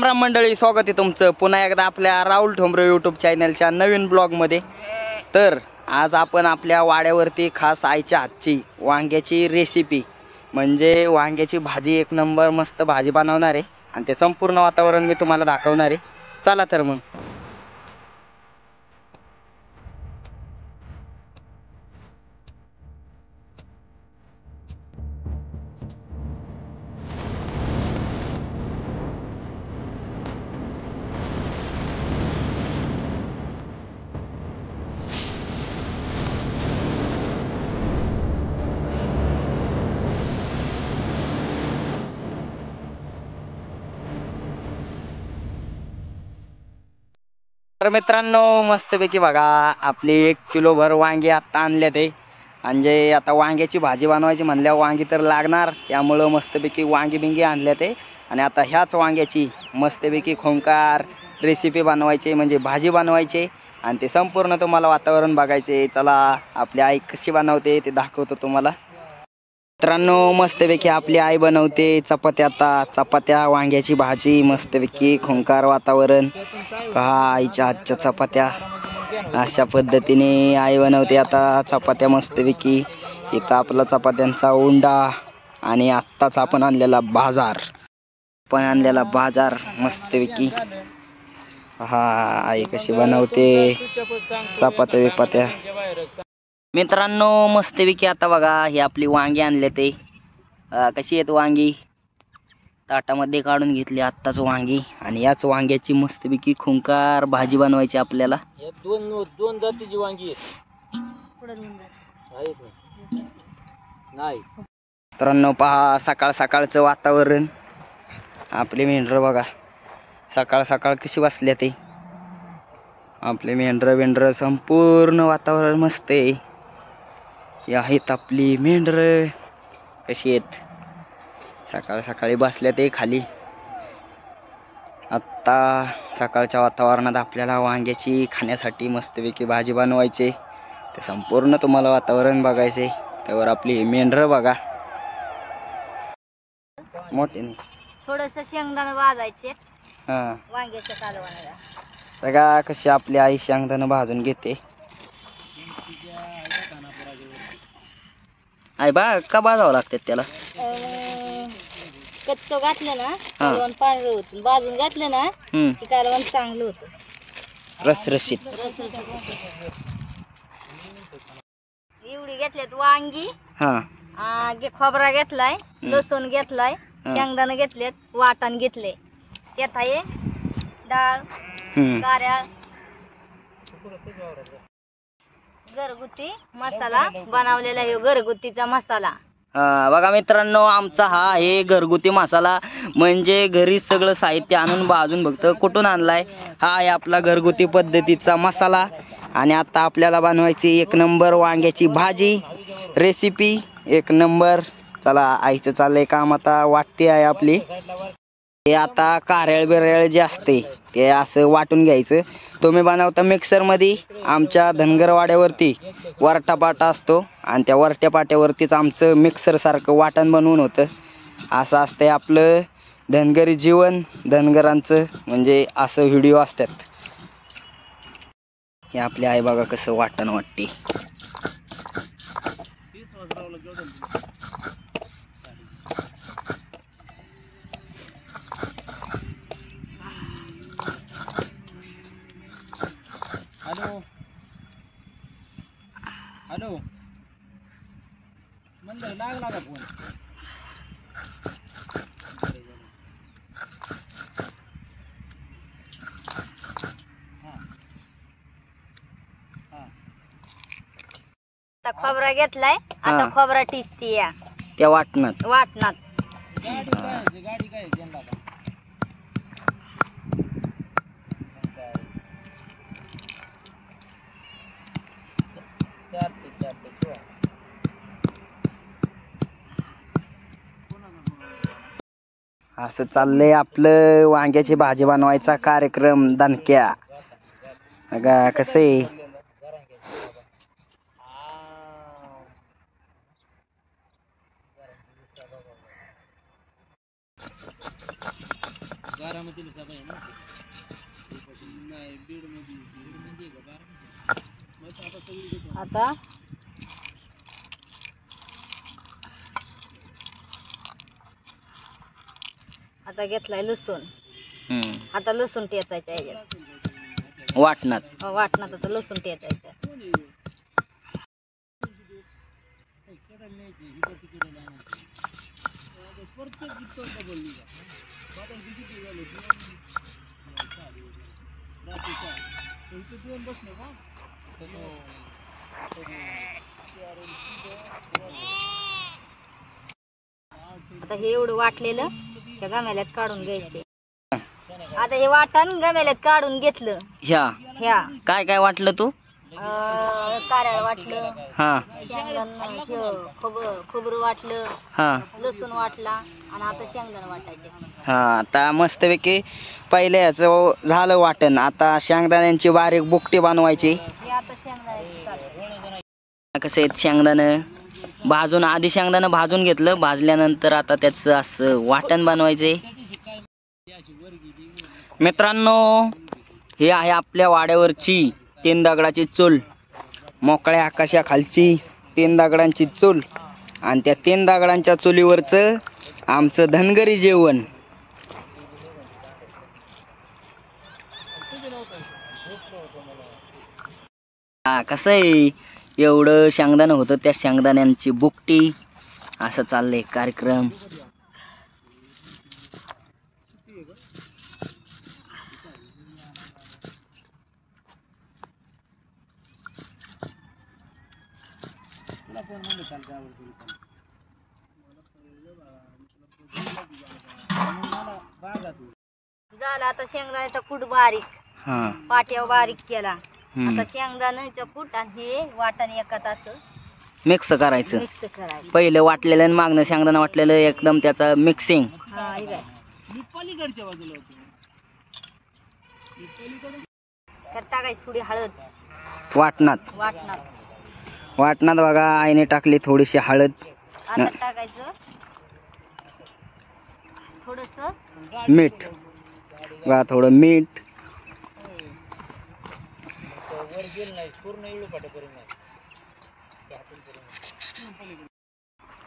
राम मंडळी, स्वागत आहे तुमचं पुन्हा एकदा आपल्या राहुल ठोंबरे यूट्यूब चॅनलच्या नवीन ब्लॉगमध्ये। तर आज आपण आपल्या वाड्यावरती खास आईच्या हातची वांग्याची रेसिपी म्हणजे वांग्याची भाजी एक नंबर मस्त भाजी बनवणार आहे आणि ते संपूर्ण वातावरण मी तुम्हाला दाखवणार आहे। चला तर मग। तर मित्रांनो, मस्तपैकी बघा आपली 1 किलो भर वांगी आता आणले ते, म्हणजे आता वांग्याची भाजी बनवायची म्हणल्यावर वांगी तर लागणार, त्यामुळं मस्तपैकी वांगी बिंगी आणले ते आणि आता ह्याच वांग्याची मस्तपैकी खोंकार रेसिपी बनवायची म्हणजे भाजी बनवायची आणि ते संपूर्ण तुम्हाला वातावरण बघायचे। चला आपली आई कशी बनवते ते दाखवतो तुम्हाला। मित्रांनो, मस्तपैकी आपली आई बनवते चपात्या, आता चपात्या वांग्याची भाजी मस्तपैकी खोंकार वातावरण पहा। आईच्या हातच्या चपात्या अशा पद्धतीने आई बनवते आता चपात्या मस्तपैकी। एक आपला चपात्यांचा उंडा आणि आत्ताच आपण आणलेला बाजार मस्तपैकी हा आई कशी बनवते चपात्या बिपात्या। मित्रांनो, मस्तपैकी आता बघा ही आपली वांगी आणले ते कशी आहेत वांगी ताटामध्ये काढून घेतली आत्ताच वांगी आणि याच वांग्याची मस्तपैकी खुंकार भाजी बनवायची आपल्याला। दोन जातीची वांगी नाही। मित्रांनो पहा, सकाळ सकाळचं वातावरण आपले मेंढर बघा सकाळ सकाळ कशी बसले ते आपले मेंढर संपूर्ण वातावरण मस्त आहे। ही आहेत आपली मेंढर कशी आहेत सकाळ सकाळी बसल्या ते खाली। आत्ता सकाळच्या वातावरणात आपल्याला वांग्याची खाण्यासाठी मस्तपैकी भाजी बनवायची, ते संपूर्ण तुम्हाला वातावरण बघायचे। त्यावर आपली मेंढर बघा मोठे नाही थोडस शेंगदाणा भाजायचे हा वांग्याच्या कालवणाला बघा कशी आपली आई शेंगदाणा भाजून घेते। आई बा का भाजावं लागतात त्याला? कच्चं घातलं ना कालवण पांढरं होतं, भाजून घातलं ना ते कालवण चांगलं होतं रसरशीत। एवढी घेतल्यात वांगी, हा खोबरा घेतलाय, लसूण घेतलाय, शेंगदाणे घेतलेत, वाटण घेतले, त्यात आहे डाळ कारळा घरगुती मसाला बनवलेला आहे, घरगुतीचा मसाला। बघा मित्रांनो, आमचा हा आहे घरगुती मसाला म्हणजे घरी सगळं साहित्य आणून भाजून फक्त कुठून आणलाय हा आहे आपला घरगुती पद्धतीचा मसाला। आणि आता आपल्याला बनवायची एक नंबर वांग्याची भाजी रेसिपी एक नंबर। चला आईचं चाललंय काम, आता वाटते आहे आपली। हे आता कारळ बिरळ जे असते ते असं वाटून घ्यायचं। तुम्ही बनवता मिक्सर मध्ये, आमच्या धनगरवाड्यावरती वरटा असतो आणि त्या वरट्या पाट्यावरतीच आमचं मिक्सर सारखं वाटण बनवून होतं। असं असतंय आपलं धनगरी जीवन, धनगरांचं म्हणजे असं व्हिडिओ असतात। हे आपली आई बघा कसं वाटण वाटते। हॅलो म्हणलं लागला का फोन? आता खोबरा घेतलाय, आता खोबरा टिचती या त्या वाटणात गाडी काय असं चाललंय आपलं वांग्याची भाजी बनवायचा कार्यक्रम दणक्या। बघा कसं आहे आता आता घेतलाय लसूण. आता लसूण टेचायचा याच्यात वाटणात. वाटणात आता लसूण टेचायचा. आता हे एवढं वाटलेलं त्या गमेल्यात काढून घ्यायचे. आता हे वाटण गमेल्यात काढून घेतलं. ह्या काय काय वाटलं तू? कारळ वाटलं, हा, शेंगदाणा खोबरं वाटलं, हा, लसूण वाटला आणि आता शेंगदाणा वाटायचे. हा. आता मस्तपैकी पहिले याचं झालं वाटण. आता शेंगदाण्यांची बारीक बुकटी बनवायची. हे आता शेंगदाण्याचं चालू. कसं आहेत शेंगदाणं भाजून, आधी शेंगदाणं भाजून घेतलं, भाजल्यानंतर आता त्याचं असं वाटण बनवायचे. मित्रांनो, हे आहे आपल्या वाड्यावरची 3 दगडाची चूल. मोकळ्या आकाशाखालची 3 दगडांची चूल आणि त्या 3 दगडांच्या चुलीवरचं आमचं धनगरी जेवण. हा, कसं आहे, एवढं शेंगदाणं होतं, त्या शेंगदाण्यांची बुकटी. असं चाललंय कार्यक्रम. झाला आता शेंगदाण्याचा कूट बारीक, पाट्यावर बारीक केला. आता शेंगदाण्याचं कूट आणि हे वाटण एकात असं मिक्स करायचं. मिक्स करायचं. पहिलं वाटलेलं आणि मागणं शेंगदाणा वाटलेलं एकदम त्याचं मिक्सिंग. हा, हे काय त्यात टाकायची थोडी हळद. वाटणात वाटणात बघा आईने टाकली थोडीशी हळद. आता टाकायचं थोडस मीठ. बघा थोडं मीठ.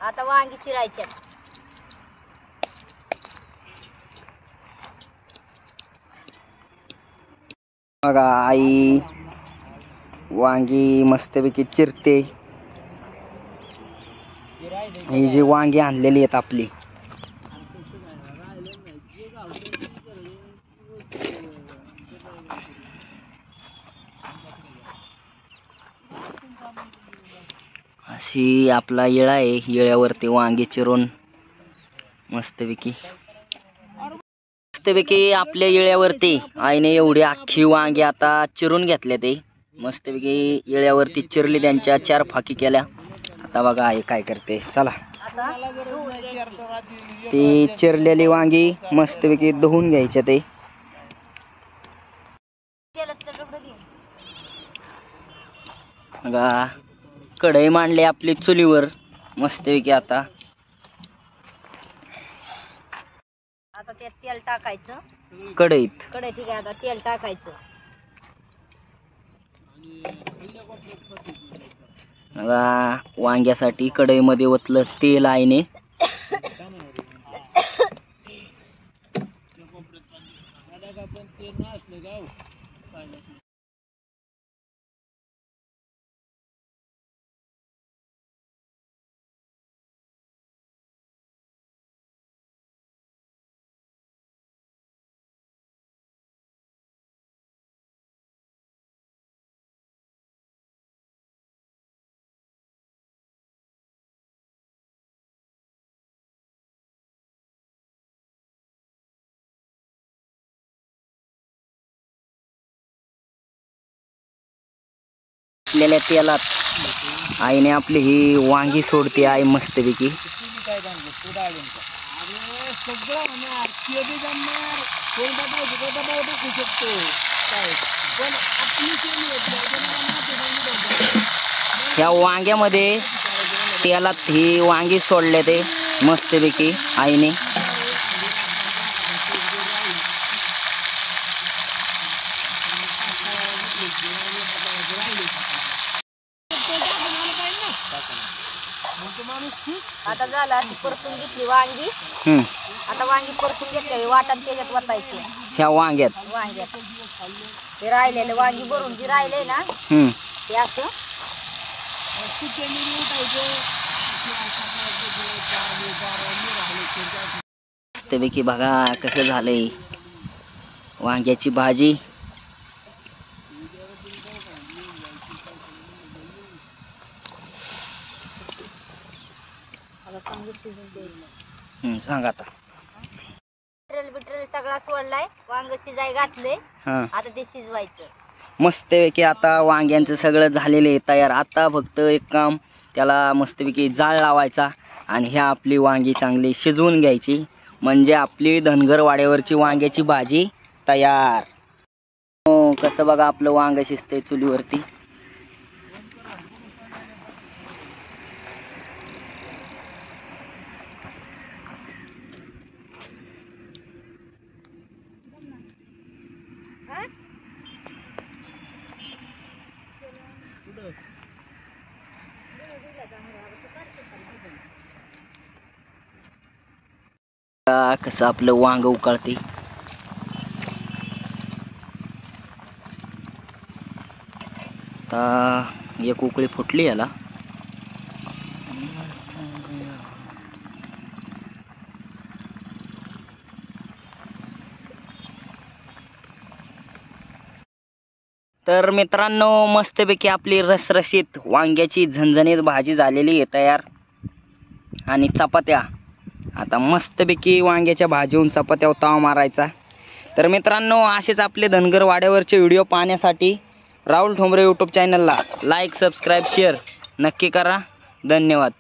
आता वांगी चिरायच्यात. बघा आई वांगी मस्तपैकी चिरते. ही जी वांगी आणलेली आहेत आपली, अशी आपला येळा आहे. येळ्यावरती वांगी चिरून मस्तपैकी आपल्या येळ्यावरती आईने एवढी अख्खी वांगी आता चिरून घेतले. ते मस्तपैकी येळ्यावरती चिरली, त्यांच्या 4 फाकी केल्या. आता बघा आई काय करते. चला, ती चिरलेली वांगी मस्तपैकी धुवून घ्यायचे. ते बघा कढई मांडली आपली चुलीवर मस्तपैकी. आता त्यात तेल टाकायचं कढईत. ठीक आहे. आता तेल टाकायचं. बघा वांग्यासाठी कढईमध्ये ओतलं तेल आईने. आपल्याला तेलात आईने आपली ही वांगी सोडते. आई मस्तपैकी ह्या वांग्यामध्ये तेलात ही वांगी सोडले ते मस्तपैकी आईने. आता झालं अशी परतून घेतली वांगी. आता वांगी परतून घेतली वाटण त्याच्यात वतायची ह्या वांग्यात ते राहिलेले वांगी भरून जी राहिले ना ते असं मस्तपैकी बघा कसं झालंय वांग्याची भाजी. सांग आता. बिट्रेल सगळा सोडलाय, वांग शिजाय घातले. आता ते शिजवायचं मस्तपैकी. आता वांग्यांचं सगळं झालेलं आहे तयार. आता फक्त एक काम, त्याला मस्तपैकी जाळ लावायचा आणि ह्या आपली वांगी चांगली शिजवून घ्यायची, म्हणजे आपली धनगर वाड्यावरची वांग्याची भाजी तयार. कसं बघा आपलं वांग शिजतंय चुलीवरती. कसं आपलं वांग उकळते. आता एक उकळी फुटली याला. तर मित्रांनो मस्तपैकी आपली रसरशीत वांग्याची झणझणीत भाजी झालेली आहे तयार. आणि चपात्या, आता मस्तपैकी वांग्याच्या भाजीहून चपात्यावर ताव मारायचा. तर मित्रांनो असेच आपले धनगर वाड्यावरचे व्हिडिओ पाहण्यासाठी राहुल ठोंबरे यूट्यूब चॅनलला लाईक, सबस्क्राईब, शेअर नक्की करा. धन्यवाद.